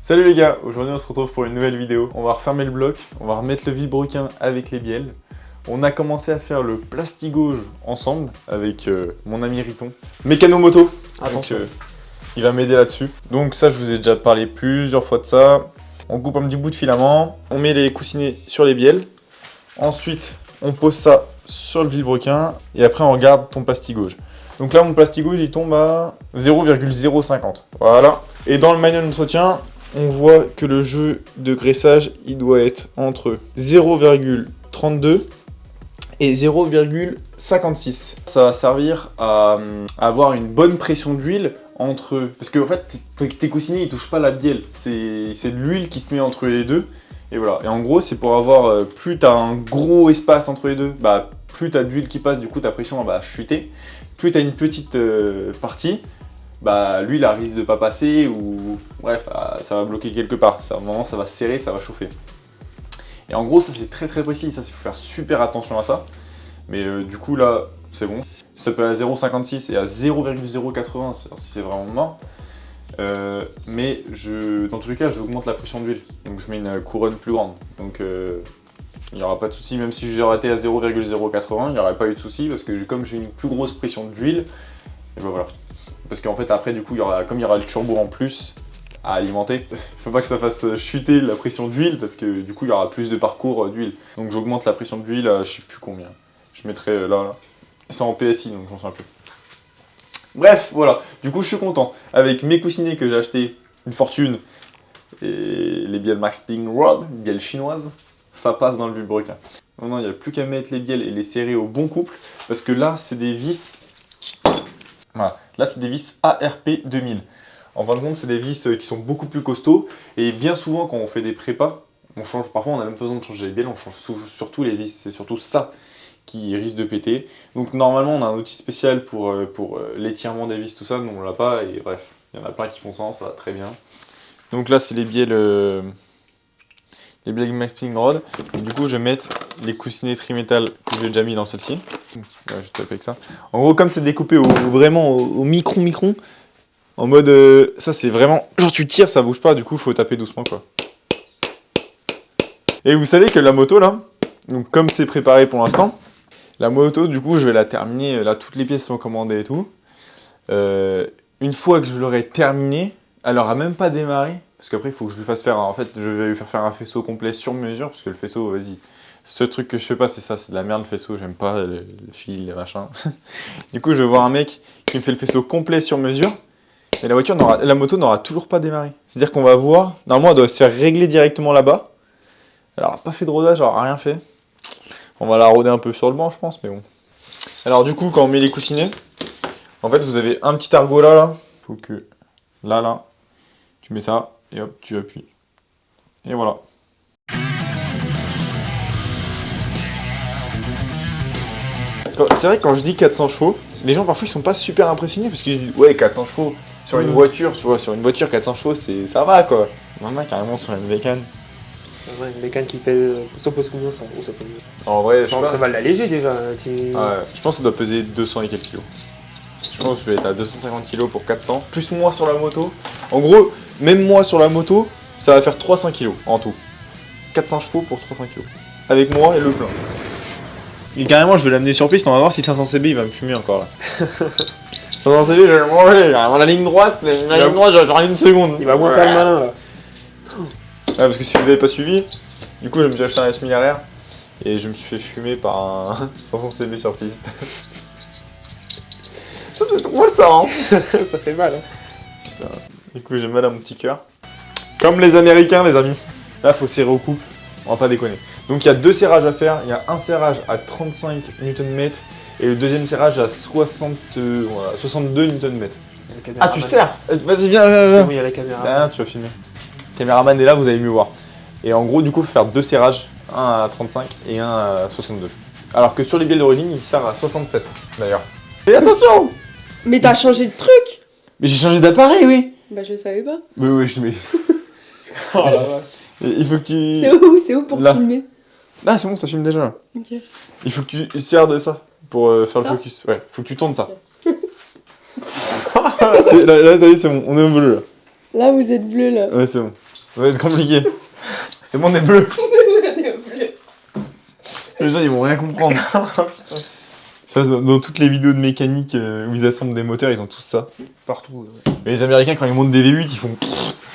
Salut les gars, aujourd'hui on se retrouve pour une nouvelle vidéo. On va refermer le bloc, on va remettre le vilebrequin avec les bielles. On a commencé à faire le plastigauge ensemble avec mon ami Riton. Mécano moto, Attention. donc, il va m'aider là-dessus. Donc ça je vous ai déjà parlé plusieurs fois de ça. On coupe un petit bout de filament, on met les coussinets sur les bielles. Ensuite on pose ça sur le vilebrequin et après on regarde ton plastigauge. Donc là mon plastigauge il tombe à 0,050. Voilà. Et dans le manuel d'entretien, on voit que le jeu de graissage, il doit être entre 0,32 et 0,56. Ça va servir à avoir une bonne pression d'huile entre... Parce que en fait, tes coussinets, ils touchent pas la bielle. C'est de l'huile qui se met entre les deux. Et voilà. Et en gros, c'est pour avoir... plus tu as un gros espace entre les deux, bah, plus tu as d'huile qui passe, du coup ta pression va chuter. Plus tu as une petite partie, bah l'huile risque de pas passer ou bref, ça va bloquer quelque part. À un moment, ça va serrer, ça va chauffer. Et en gros, ça c'est très précis, ça il faut faire super attention à ça. Mais du coup là, c'est bon. Ça peut aller à 0,56 et à 0,080 si c'est vraiment mort. Mais dans tous les cas, j'augmente la pression d'huile. Donc je mets une couronne plus grande. Donc il n'y aura pas de souci, même si j'ai raté à 0,080, il n'y aurait pas eu de souci parce que comme j'ai une plus grosse pression d'huile, et ben voilà. Parce qu'en fait après du coup, comme il y aura le turbo en plus à alimenter, il ne faut pas que ça fasse chuter la pression d'huile parce que du coup il y aura plus de parcours d'huile. Donc j'augmente la pression d'huile à je sais plus combien. Je mettrai là. C'est en PSI donc j'en sais plus. Bref, voilà. Du coup je suis content. Avec mes coussinets que j'ai acheté une fortune et les bielles Max Spring Rod, bielles chinoises, ça passe dans le vilebrequin. Non, il n'y a plus qu'à mettre les bielles et les serrer au bon couple parce que là c'est des vis. Voilà. Là, c'est des vis ARP 2000. En fin de compte, c'est des vis qui sont beaucoup plus costauds. Et bien souvent, quand on fait des prépas, on change. Parfois, on a même pas besoin de changer les bielles, on change surtout les vis. C'est surtout ça qui risque de péter. Donc, normalement, on a un outil spécial pour l'étirement des vis, tout ça. Nous, on l'a pas. Et bref, il y en a plein qui font ça va très bien. Donc là, c'est les bielles. Les bielles Max Spring Rod. Du coup, je vais mettre les coussinets trimétal que j'ai déjà mis dans celle-ci. Ouais, je tape avec ça. En gros, comme c'est découpé vraiment au micron, en mode ça c'est vraiment genre tu tires, ça bouge pas, du coup faut taper doucement quoi. Et vous savez que la moto là, donc comme c'est préparé pour l'instant, la moto du coup je vais la terminer, là toutes les pièces sont commandées et tout. Une fois que je l'aurai terminée, elle aura même pas démarré, parce qu'après il faut que je lui fasse faire, en fait je vais lui faire un faisceau complet sur mesure, parce que le faisceau, vas-y. Ce truc que je fais pas, c'est ça, c'est de la merde le faisceau, j'aime pas le fil, les machins. Du coup, je vais voir un mec qui me fait le faisceau complet sur mesure, et la moto n'aura toujours pas démarré. C'est-à-dire qu'on va voir, normalement elle doit se faire régler directement là-bas. Elle aura pas fait de rodage, elle aura rien fait. On va la roder un peu sur le banc, je pense, mais bon. Alors du coup, quand on met les coussinets, en fait, vous avez un petit argola là. Faut que, là, tu mets ça, et hop, tu appuies. Et voilà. C'est vrai que quand je dis 400 chevaux, les gens parfois ils sont pas super impressionnés parce qu'ils se disent ouais 400 chevaux sur une voiture, tu vois, sur une voiture 400 chevaux ça va quoi. Maintenant carrément sur une bécane. Une bécane qui pèse, ça pèse combien ça? Oh, ça pèse... En vrai, je pense ça va l'alléger déjà. Ouais, je pense que ça doit peser 200 et quelques kilos. Je pense que je vais être à 250 kilos pour 400, plus moi sur la moto. En gros, même moi sur la moto, ça va faire 300 kilos en tout. 400 chevaux pour 300 kilos. Avec moi et le plein. Et carrément, je vais l'amener sur piste, on va voir si le 500 CB il va me fumer encore là. 500 CB, je vais le manger, la ligne droite, je vais faire une seconde. Il va moins faire le malin là. Ouais, parce que si vous avez pas suivi, du coup, je me suis acheté un S1000 RR et je me suis fait fumer par un 500 CB sur piste. Ça, c'est drôle ça, hein. Ça fait mal, hein. Putain, du coup, j'ai mal à mon petit cœur. Comme les Américains, les amis. Là, faut serrer au couple, on va pas déconner. Donc il y a deux serrages à faire, il y a un serrage à 35 Nm et le deuxième serrage à 62 Nm. Ah tu serres. Vas-y viens. Oui, il y a la caméra. Ah, tu vas filmer. Le caméraman est là, vous allez mieux voir. Et en gros du coup il faut faire deux serrages, un à 35 et un à 62. Alors que sur les bielles d'origine il sert à 67 d'ailleurs. Et attention. Mais t'as changé de truc. Mais j'ai changé d'appareil oui. Bah je savais pas. Oui je mets. Oh la vache. Il faut que tu... C'est où pour là. filmer? Ah c'est bon ça filme déjà. Ok. Il faut que tu serres de ça pour faire le Ça focus. Ouais, faut que tu tournes ça. Là t'as vu c'est bon, on est au bleu là. Là vous êtes bleu là. Ouais c'est bon. Ça va être compliqué. C'est bon, on est bleu. Les gens, ils vont rien comprendre. Ça, dans toutes les vidéos de mécanique où ils assemblent des moteurs, ils ont tous ça. Partout. Et les Américains, quand ils montent des V8, ils font...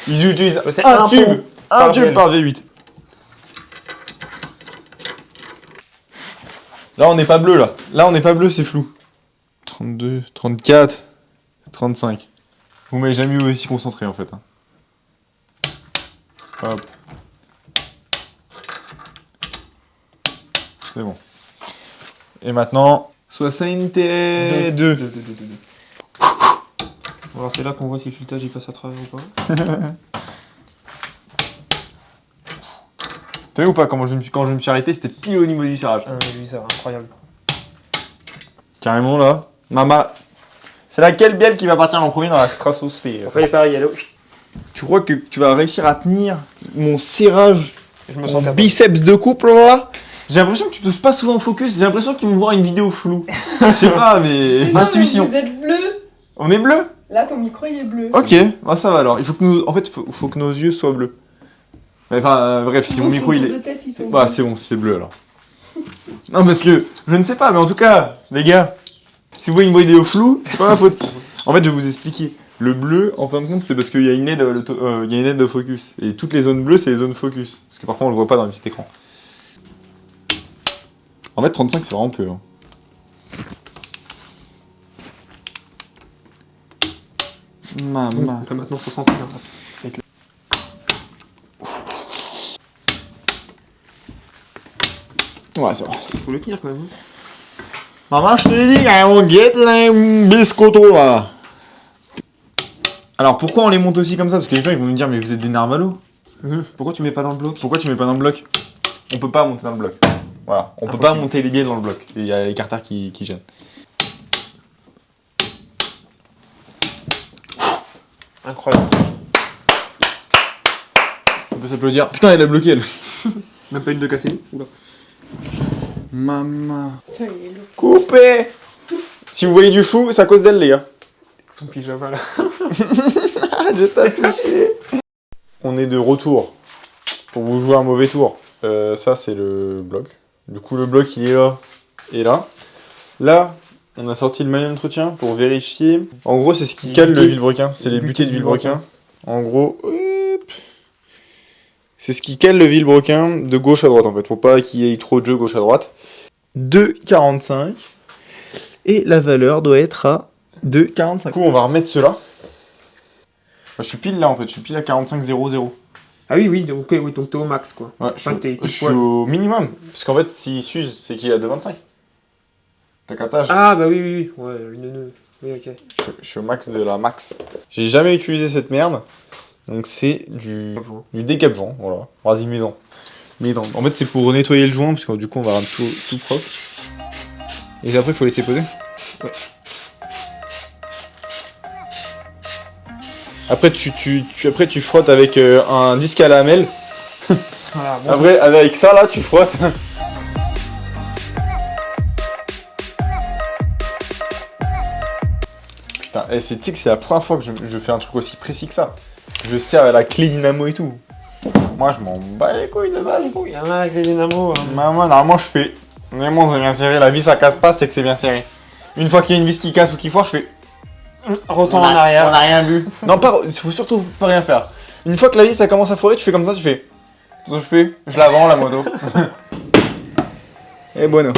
Ils utilisent C'est un un tube, pont un par tube VL. par V8. Là, on n'est pas bleu, là. Là, on n'est pas bleu, c'est flou. 32, 34, 35. Vous m'avez jamais eu aussi concentré, en fait. Hein. Hop. C'est bon. Et maintenant, 62. Alors c'est là qu'on voit si le filetage il passe à travers ou pas. T'as vu ou pas quand je me suis arrêté, c'était pile au niveau du serrage. Ah oui, ça, incroyable. Carrément là. Mama. C'est laquelle bielle qui va partir en premier dans la stratosphère? On fait les pareils, allô. Tu crois que tu vas réussir à tenir mon serrage, Je me mon sens capable. biceps de couple là? J'ai l'impression que tu touches pas souvent au focus, j'ai l'impression qu'ils vont voir une vidéo floue. Je sais pas, mais... Non, Intuition. mais vous êtes bleu. On est bleu? Là, ton micro, il est bleu. Ok, bah ça va alors. Il faut que nous... En fait, faut que nos yeux soient bleus. Mais enfin, bref, si mon micro il est... De tête, ils sont Bah bleus. c'est bon, c'est bleu alors. Non parce que, je ne sais pas, mais en tout cas, les gars, si vous voyez une vidéo floue, c'est pas ma faute. En fait, je vais vous expliquer. Le bleu, en fin de compte, c'est parce qu'il y a une aide, il y a une aide de focus. Et toutes les zones bleues, c'est les zones focus. Parce que parfois, on le voit pas dans le petit écran. En fait, 35, c'est vraiment peu. Hein. Maman. Là maintenant 61. Ouais, c'est bon. Il faut le tenir quand même. Maman, je te l'ai dit, on guette les biscottos là. Alors pourquoi on les monte aussi comme ça? Parce que les gens ils vont nous dire mais vous êtes des narvalos. Pourquoi tu mets pas dans le bloc? Pourquoi tu mets pas dans le bloc? On peut pas monter dans le bloc. Voilà, on peut Impossible. pas monter les biais dans le bloc. Il y a les carters qui gênent. Incroyable. On peut s'applaudir. Putain, elle a bloqué elle. Même pas une de cassée. Oula. Maman. Tiens, il est lourd. Coupé. Si vous voyez du flou, c'est à cause d'elle les gars. Son pyjama là. Ah, je t'ai affiché. On est de retour pour vous jouer un mauvais tour. Ça, c'est le bloc. Du coup, le bloc, il est là et là. Là, on a sorti le manuel d'entretien pour vérifier. En gros, c'est ce qui Les cale le butées. vilebrequin. C'est les Les butées de butées de vilebrequin. En gros, hop. C'est ce qui cale le vilebrequin de gauche à droite, en fait. Pour pas qu'il y ait trop de jeu gauche à droite. 2,45. Et la valeur doit être à 2,45. Du coup, on va remettre cela. Je suis pile là, en fait. Je suis pile à 45,00. Ah oui, oui, donc oui, donc t'es au max quoi. Ouais, Enfin, t'es je suis poil. au minimum. Parce qu'en fait, s'il s'use, c'est qu'il est à 2,25. T'as captage? Ah bah oui, oui, oui. Ouais, le neuneu. Oui, ok. Je suis au max de la max. J'ai jamais utilisé cette merde. Donc c'est du décap-joint, voilà. Vas-y, maison. Mais non, en fait, c'est pour nettoyer le joint, parce que du coup, on va rendre tout propre. Et après, il faut laisser poser. Ouais. Après, tu frottes avec un disque à lamelle. Voilà, bon. Après, avec ça, là, tu frottes. Putain, tu sais que c'est la première fois que je fais un truc aussi précis que ça. Je sers à la clé dynamo et tout. Moi, je m'en bats les couilles de base. Il y en a avec les dynamos. Moi, normalement, je fais... Vraiment, c'est bien serré. La vis, ça casse pas, c'est que c'est bien serré. Une fois qu'il y a une vis qui casse ou qui foire, je fais... Retourne en arrière. On a rien vu. Non, faut surtout pas rien faire. Une fois que la vis, ça commence à foirer, tu fais comme ça, tu fais... Donc, je fais... Je la vends, la moto. Et bueno.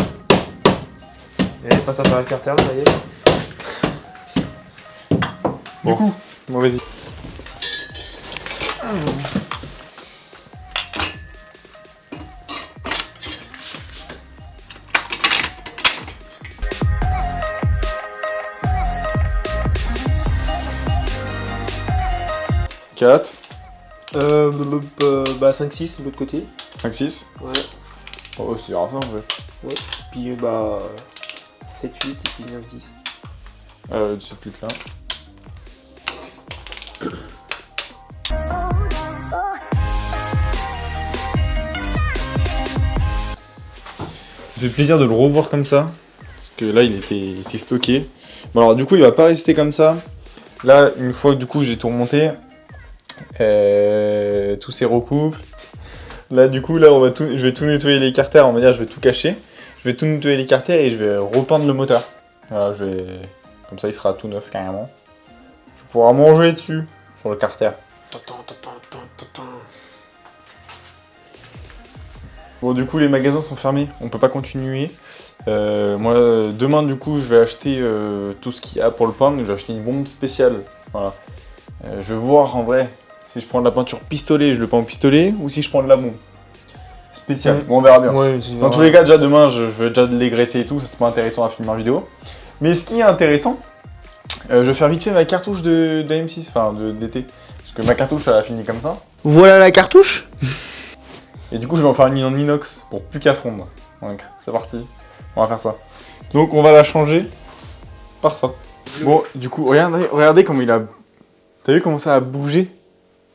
Et passe à travers le carter, ça y est. Du coup, bon, vas-y. Quatre, Bah 5-6 de l'autre côté. 5, 6. Ouais. Oh, c'est grave ça en vrai. Puis bah 7-8 et puis 9-10. C'est plus que là. Ça fait plaisir de le revoir comme ça. Parce que là, il était stocké. Bon, alors du coup, il va pas rester comme ça. Là, une fois que du coup j'ai tout remonté, Tous ces recouples. Là, du coup, là, je vais tout nettoyer les carters. On va dire, je vais tout cacher. Je vais tout nettoyer les carters et je vais repeindre le moteur. Voilà, comme ça, il sera tout neuf carrément. Je pourrai manger dessus sur le carter. Bon, du coup, les magasins sont fermés. On peut pas continuer. Moi, demain, du coup, je vais acheter tout ce qu'il y a pour le peindre. Je vais acheter une bombe spéciale. Voilà. Je vais voir en vrai si je prends de la peinture pistolet, je le peins au pistolet, ou si je prends de la bombe spéciale. Bon, on verra bien. Ouais, Dans tous les cas, déjà demain, je vais déjà les graisser et tout. Ça, c'est pas intéressant à filmer en vidéo. Mais ce qui est intéressant, je vais faire vite fait ma cartouche de M6, enfin d'été. Parce que ma cartouche, elle a fini comme ça. Voilà la cartouche. Et du coup, je vais en faire une en inox pour plus qu'à fondre. Donc, c'est parti. On va faire ça. Donc, on va la changer par ça. Bon, du coup, regardez comment il a... T'as vu comment ça a bougé?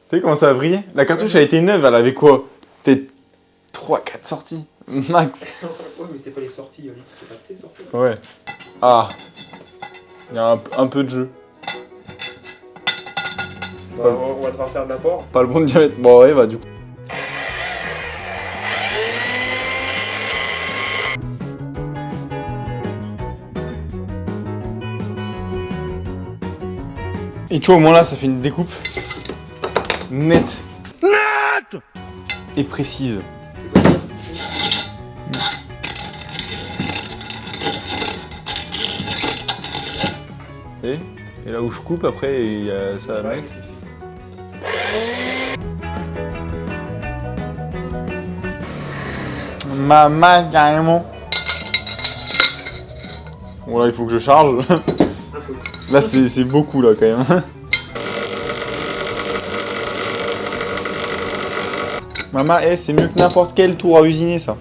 T'as vu comment ça a brillé? La cartouche, elle était neuve, elle avait quoi? Peut-être 3-4 sorties, max. Ouais, mais c'est pas les sorties, Yolite, c'est pas tes sorties. Ouais. Ah. Il y a un peu de jeu. On va devoir faire de l'apport. Pas le bon diamètre. Bon, ouais, bah du coup. Et tu vois, au moins là, ça fait une découpe nette. Nette et précise. Et là où je coupe, après, il y a ça à mettre. Ma main, carrément. Bon, là, il faut que je charge. Là, c'est beaucoup, là, quand même. Maman, c'est mieux que n'importe quel tour à usiner, ça.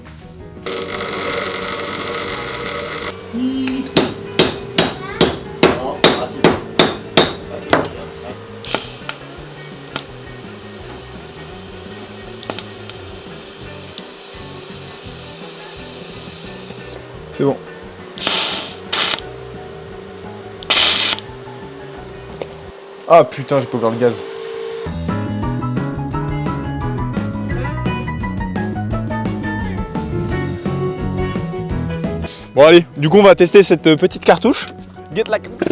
C'est bon. Ah putain, j'ai pas ouvert le gaz. Bon allez, du coup on va tester cette petite cartouche. Get la cartouche.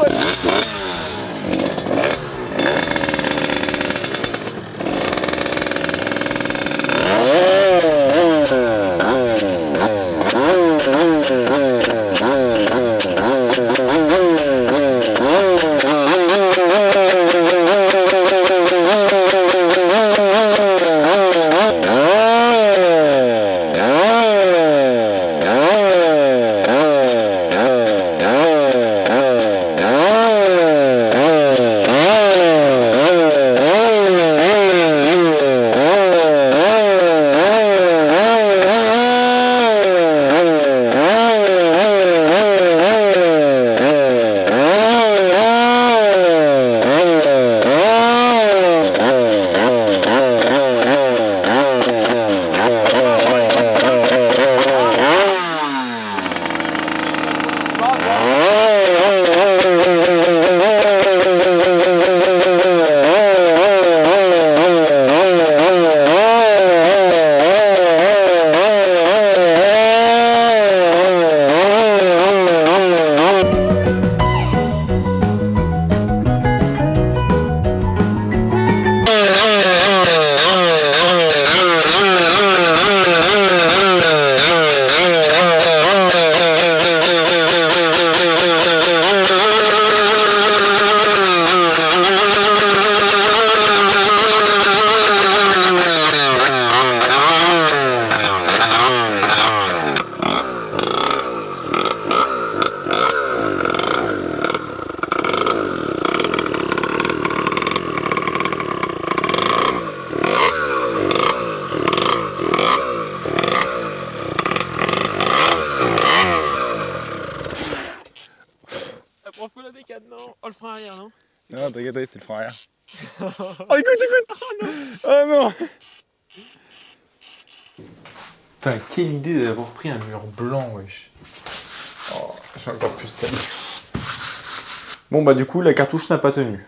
On peut la bécane, non? Oh, le frein arrière, non? Non, t'inquiète, c'est le frein arrière. Oh, écoute! Oh non! Putain, quelle idée d'avoir pris un mur blanc, wesh. Oh, j'ai encore plus ça. Bon, bah, du coup, la cartouche n'a pas tenu.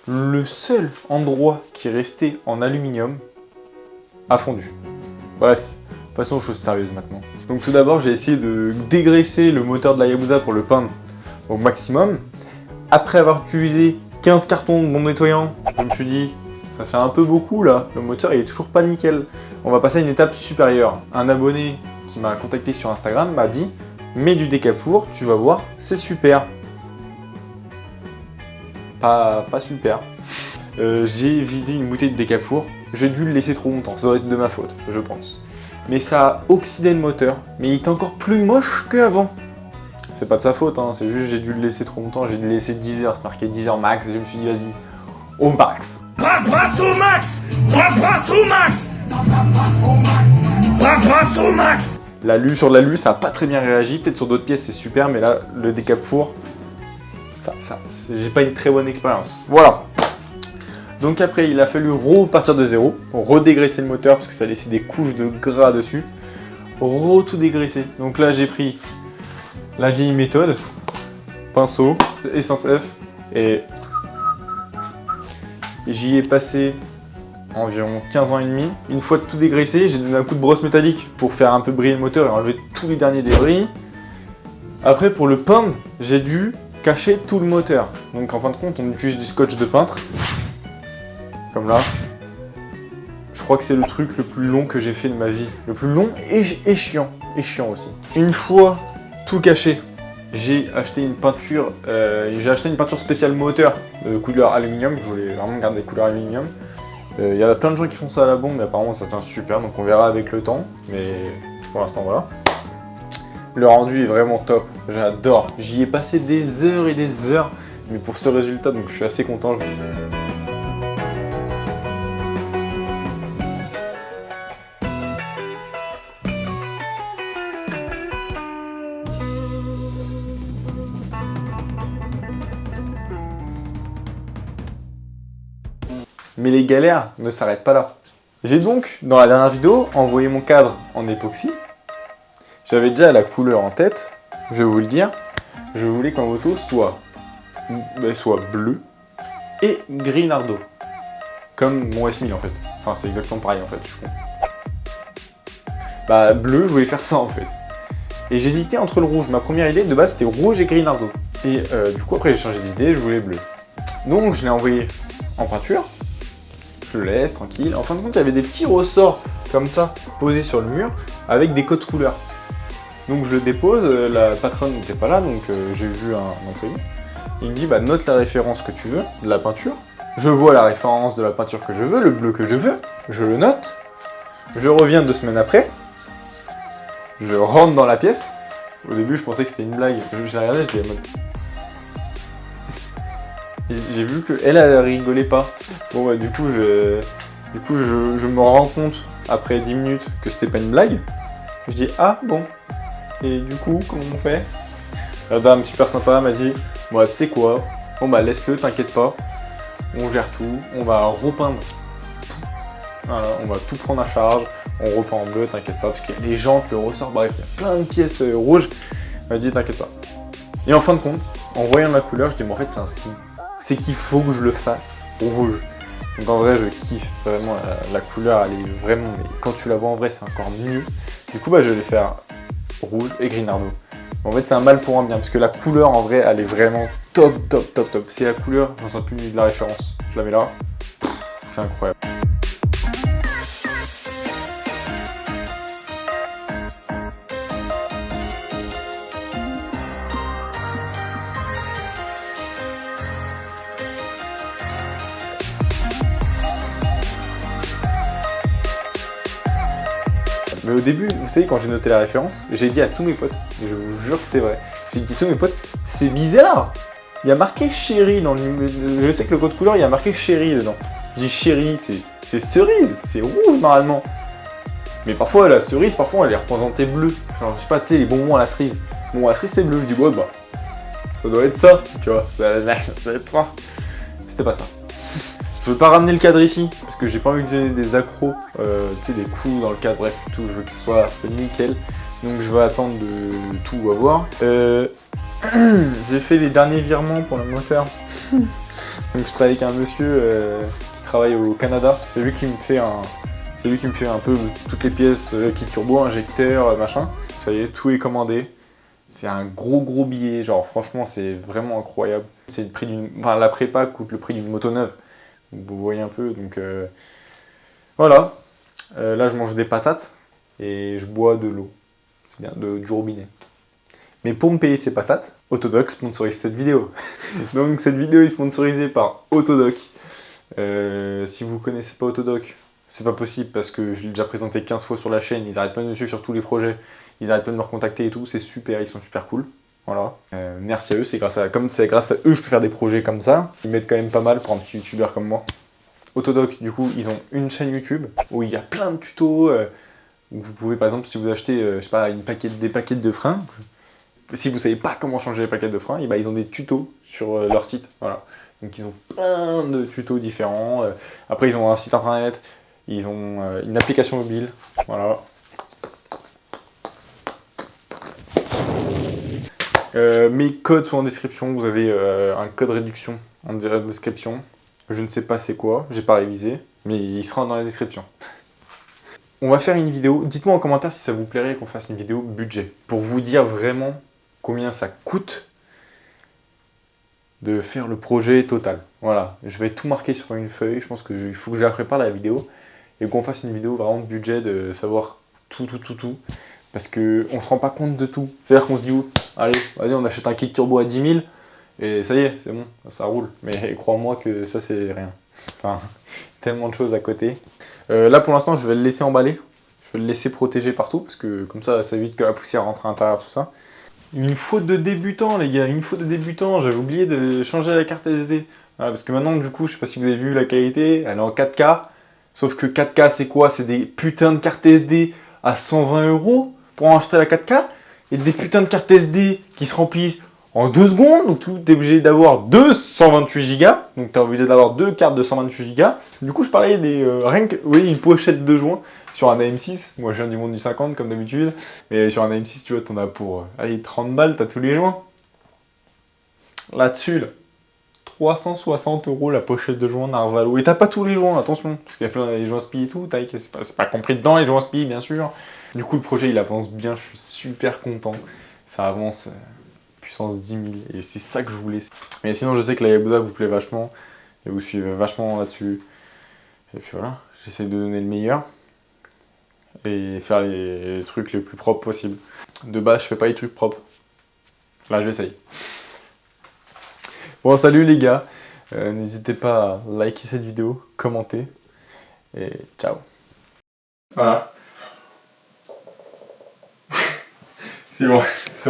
le seul endroit qui restait en aluminium a fondu. Bref, passons aux choses sérieuses maintenant. Donc tout d'abord, j'ai essayé de dégraisser le moteur de la Hayabusa pour le peindre au maximum. Après avoir utilisé 15 cartons de bombe nettoyant, je me suis dit, ça fait un peu beaucoup là, le moteur il est toujours pas nickel. On va passer à une étape supérieure. Un abonné qui m'a contacté sur Instagram m'a dit, mets du décapour, tu vas voir, c'est super. Pas super. J'ai vidé une bouteille de décapour, j'ai dû le laisser trop longtemps, ça doit être de ma faute, je pense. Mais ça a oxydé le moteur, mais il est encore plus moche qu'avant. C'est pas de sa faute, hein, c'est juste j'ai dû le laisser trop longtemps, j'ai dû le laisser 10 heures, c'est marqué 10 heures max, et je me suis dit vas-y, au max. Brasse au max. Brasse au max. Brasse au max. Sur l'alu, ça a pas très bien réagi, peut-être sur d'autres pièces c'est super, mais là, le décapour, j'ai pas une très bonne expérience. Voilà. Donc après, il a fallu repartir de zéro, redégraisser le moteur, parce que ça laissait des couches de gras dessus. Tout dégraisser. Donc là, j'ai pris la vieille méthode, pinceau, essence F, et j'y ai passé environ 15 ans et demi. Une fois tout dégraissé, j'ai donné un coup de brosse métallique pour faire un peu briller le moteur et enlever tous les derniers débris. Après, pour le peindre, j'ai dû cacher tout le moteur. Donc en fin de compte, on utilise du scotch de peintre, comme là. Je crois que c'est le truc le plus long que j'ai fait de ma vie. Le plus long et chiant. Et chiant aussi. Une fois tout caché, j'ai acheté une peinture spéciale moteur de couleur aluminium. Je voulais vraiment garder des couleurs aluminium. Il y a plein de gens qui font ça à la bombe, mais apparemment ça tient super, donc on verra avec le temps. Mais pour l'instant, voilà. Le rendu est vraiment top, j'adore. J'y ai passé des heures et des heures, mais pour ce résultat, donc je suis assez content. Mais les galères ne s'arrêtent pas là. J'ai donc, dans la dernière vidéo, envoyé mon cadre en époxy. J'avais déjà la couleur en tête, je vais vous le dire. Je voulais que ma moto soit bleue et gris nardo. Comme mon S1000 en fait. Enfin, c'est exactement pareil en fait, je crois. Bah, bleu, je voulais faire ça en fait. Et j'hésitais entre le rouge. Ma première idée de base c'était rouge et gris nardo. Et du coup, après j'ai changé d'idée, je voulais bleu. Donc, je l'ai envoyé en peinture. Je le laisse tranquille. En fin de compte, il y avait des petits ressorts comme ça posés sur le mur avec des codes couleurs. Donc je le dépose, la patronne n'était pas là, donc j'ai vu un employé. Il me dit bah note la référence que tu veux de la peinture. Je vois la référence de la peinture que je veux, le bleu que je veux, je le note. Je reviens 2 semaines après. Je rentre dans la pièce. Au début je pensais que c'était une blague. Je l'ai regardé, j'étais en mode. J'ai vu qu'elle, elle rigolait pas. Bon bah du coup je me rends compte après 10 minutes que c'était pas une blague. Je dis ah bon. Et du coup comment on fait? La dame super sympa m'a dit moi tu sais quoi, bon bah laisse-le, t'inquiète pas. On gère tout, on va repeindre tout. Voilà, on va tout prendre à charge, on repeint en bleu, t'inquiète pas, parce que les jantes, le ressort, bref, il y a plein de pièces rouges. Elle m'a dit t'inquiète pas. Et en fin de compte, en voyant la couleur, je dis mais en fait c'est un signe. C'est qu'il faut que je le fasse rouge. Donc en vrai je kiffe vraiment la couleur, elle est vraiment, mais quand tu la vois en vrai c'est encore mieux. Du coup bah je vais faire rouge et gris nardo. En fait c'est un mal pour un bien parce que la couleur en vrai elle est vraiment top. C'est la couleur, j'en sens plus de la référence. Je la mets là, c'est incroyable. Mais au début, vous savez, quand j'ai noté la référence, j'ai dit à tous mes potes, et je vous jure que c'est vrai, j'ai dit à tous mes potes, c'est bizarre. Il y a marqué chéri dans le... Je sais que le code couleur, il y a marqué chéri dedans. Je dis chéri, c'est cerise, c'est rouge normalement. Mais parfois, la cerise, parfois, elle est représentée bleue. Genre, je sais pas, tu sais, les bonbons à la cerise. Bon, la cerise, c'est bleu. Je dis, ouais, bah, ça doit être ça, tu vois, ça doit être ça. C'était pas ça. Je veux pas ramener le cadre ici, parce que j'ai pas envie de donner des accros, tu sais, des coups dans le cadre, bref, tout, je veux qu'il soit nickel. Donc je vais attendre de tout avoir. J'ai fait les derniers virements pour le moteur. Donc je travaille avec un monsieur qui travaille au Canada. C'est lui qui me fait un peu toutes les pièces, kit turbo, injecteur, machin. Ça y est, tout est commandé. C'est un gros billet, genre franchement c'est vraiment incroyable. C'est le prix d'une. Enfin la prépa coûte le prix d'une moto neuve. Donc, vous voyez un peu, donc voilà. Là je mange des patates et je bois de l'eau. C'est bien, du robinet. Mais pour me payer ces patates, Autodoc sponsorise cette vidéo. Donc cette vidéo est sponsorisée par Autodoc. Si vous connaissez pas Autodoc, c'est pas possible parce que je l'ai déjà présenté 15 fois sur la chaîne, ils arrêtent pas de me suivre sur tous les projets, ils arrêtent pas de me recontacter et tout, c'est super, ils sont super cool. Voilà. Merci à eux, c'est grâce à eux que je peux faire des projets comme ça. Ils m'aident quand même pas mal pour un petit youtubeur comme moi. Autodoc, du coup, ils ont une chaîne YouTube où il y a plein de tutos. Où vous pouvez, par exemple, si vous achetez, je sais pas, des paquets de freins, si vous savez pas comment changer les paquets de freins, et ben, ils ont des tutos sur leur site. Voilà. Donc ils ont plein de tutos différents. Après, ils ont un site internet, ils ont une application mobile. Voilà. Mes codes sont en description. Vous avez un code réduction en description. Je ne sais pas c'est quoi, j'ai pas révisé, mais il sera dans la description. On va faire une vidéo. Dites-moi en commentaire si ça vous plairait qu'on fasse une vidéo budget. Pour vous dire vraiment combien ça coûte de faire le projet total. Voilà, je vais tout marquer sur une feuille. Je pense qu'il faut que je la prépare la vidéo. Et qu'on fasse une vidéo vraiment budget, de savoir tout. Parce qu'on ne se rend pas compte de tout. C'est-à-dire qu'on se dit, oh, allez, vas-y, on achète un kit turbo à 10 000. Et ça y est, c'est bon, ça roule. Mais crois-moi que ça, c'est rien. Enfin, tellement de choses à côté. Là, pour l'instant, je vais le laisser emballer. Je vais le laisser protéger partout, parce que comme ça évite que la poussière rentre à l'intérieur, tout ça. Une faute de débutant, les gars, une faute de débutant. J'avais oublié de changer la carte SD. Voilà, parce que maintenant, du coup, je sais pas si vous avez vu la qualité, elle est en 4K. Sauf que 4K, c'est quoi? C'est des putains de cartes SD à 120 € pour enregistrer la 4K. Et des putains de cartes SD qui se remplissent en 2 secondes. Donc, tu es obligé d'avoir 228 Go. Donc, tu es obligé d'avoir 2 cartes de 128 Go. Du coup, je parlais des... rien que, oui, une pochette de joint sur un AM6. Moi, je viens du monde du 50, comme d'habitude. Mais sur un AM6, tu vois, t'en as pour... allez, 30 balles, t'as tous les joints. Là-dessus, là, 360 € la pochette de joint Narvalo. Et t'as pas tous les joints, attention. Parce qu'il y a plein de joints SPI et tout. C'est pas compris dedans, les joints SPI, bien sûr. Du coup, le projet, il avance bien. Je suis super content. Ça avance... puissance 10 000, et c'est ça que je voulais. Mais sinon, je sais que la Yabusa vous plaît vachement, et vous suivez vachement là-dessus. Et puis voilà, j'essaie de donner le meilleur, et faire les trucs les plus propres possibles. De base, je fais pas les trucs propres. Là, j'essaye. Bon, salut les gars, n'hésitez pas à liker cette vidéo, commenter, et ciao. Voilà. C'est bon.